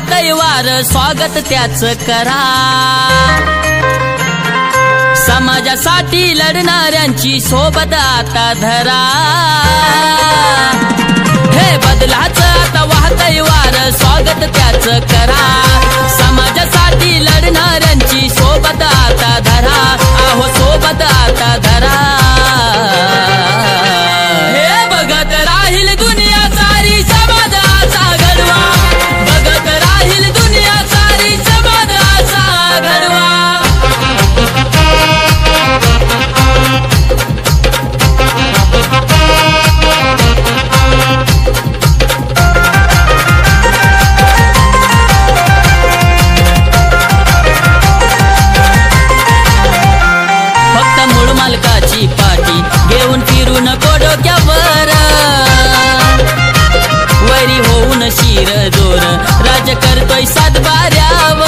वाहतय वार स्वागत त्याच करा। समाजासाठी लढणाऱ्यांची सोबत आता धरा। हे बदलाचं आता वाहतय वार स्वागत त्याच करा। समाजासाठी लढणाऱ्यांची सोबत आता धरा। आहो सोबत आता धरा। हे बघत राहील दुनिया सारी समाजाचा घडवा। बघत राहील दुनिया सारी समाजाचा घडवा। मालकाची पाठी घेऊन फिरू नको डोक्यावर। वैरी होऊन शिर जोर राज करतोय सातबाऱ्यावर।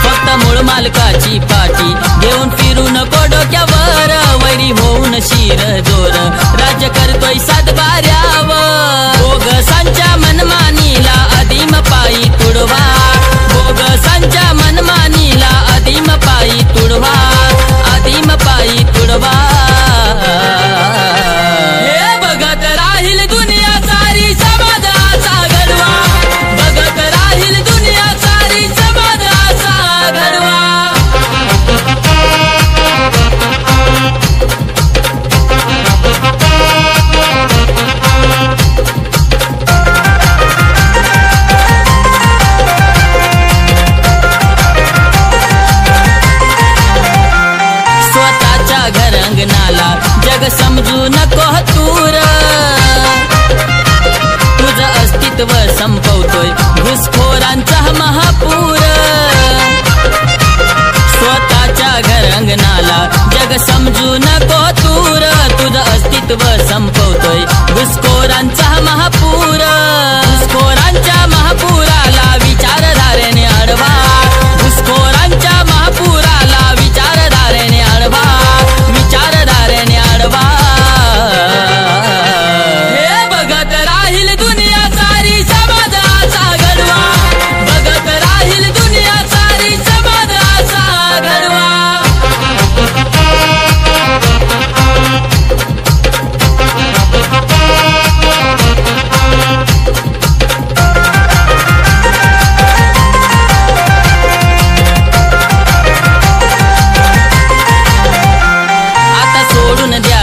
फक्त मूळ मालकाची पाठी घेऊन फिरू नको डोक्यावर। वैरी होऊन शिर जोर राज करतोय सातबाऱ्यावर। बोगसांच्या मनमानीला अधीम पायी तुडवा। बोगसांच्या मनमानीला अधीम पायी तुडवा। अधीम पायी तुडवा। हे बघत राहील दुनिया सारी समाजाचा घडवा। बघत राहील दुनिया सारी समाजाचा घडवा। घरंगणाला जग समजू नको तूर। तुझं अस्तित्व संपवतोय घुसखोरांचा महापूर। स्वतःच्या घरंगणाला जग समजू नको तूर। तुझं अस्तित्व संपवतोय घुसखोरांचा महापूर। घुसखोरांच्या महापुराला विचारधारेने अडवा। घुसखोरांच्या महापुराला विचारधारेने अडवा। विचारधारेने अडवा। हे बघत राहील दुनिया सारी समाजाचा घडवा। बघत राहील दुनिया सारी समाजाचा घडवा।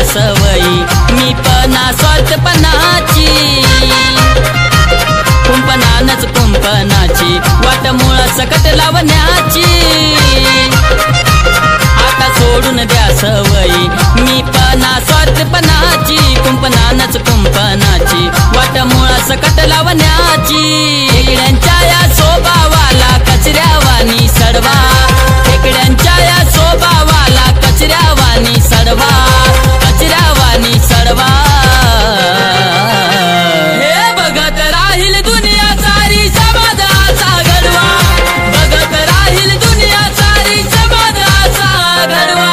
सवयी मी पणा स्वार्थपणाची। कुंपणानच कुंपणाची वाट मुळ सकट लावण्याची। आता सोडून द्या सवयी मी पणा स्वार्थपणाची। कुंपणानच कुंपणाची वाट मुळ सकट लावण्याची। खेकड्यांच्या या स्वभावाला कचऱ्यावानी सडवा। खेकड्यांच्या या स्वभावाला कचऱ्यावानी सडवा। कचऱ्यावानी सडवा। हे बघत राहील दुनिया सारी समाजाचा घडवा। बघत राहील दुनिया सारी समाजाचा घडवा।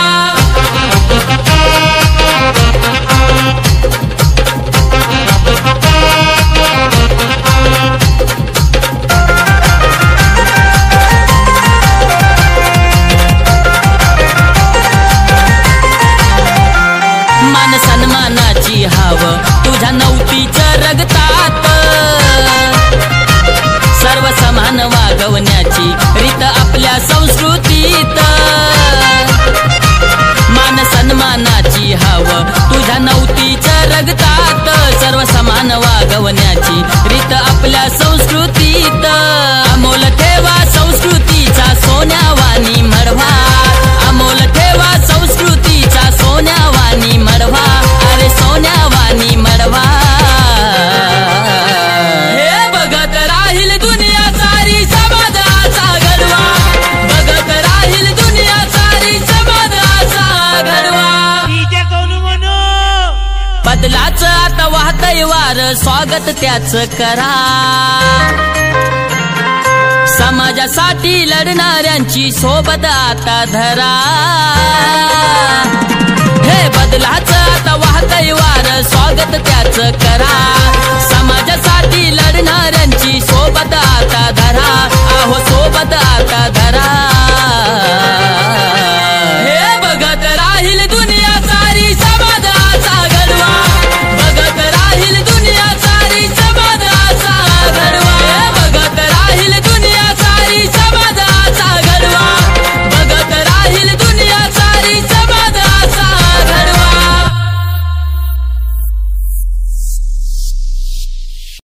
सन्मानाची हाव तुझ्या नवतीच्या रगतात। सर्व समान वागवण्याची रीत आपल्या संस्कृतीत। मान सन्मानाची हाव तुझ्या नवतीच्या रगतात। सर्व समान वागवण्याची रीत आपल्या संस्कृतीत। अमोल ठेवा संस्कृतीचा सोन्यावानी मडवा। अमोल ठेवा संस्कृतीचा सोन्यावानी मडवा। अरे सोन्यावानी मडवा। हे बघत राहील दुनिया सारी समाजाचा घडवा। बघत राहील दुनिया सारी समाजाचा घडवा। बदलाचं आता वाहतय वार स्वागत त्याच करा। समाजासाठी लढणाऱ्यांची सोबत आता धरा।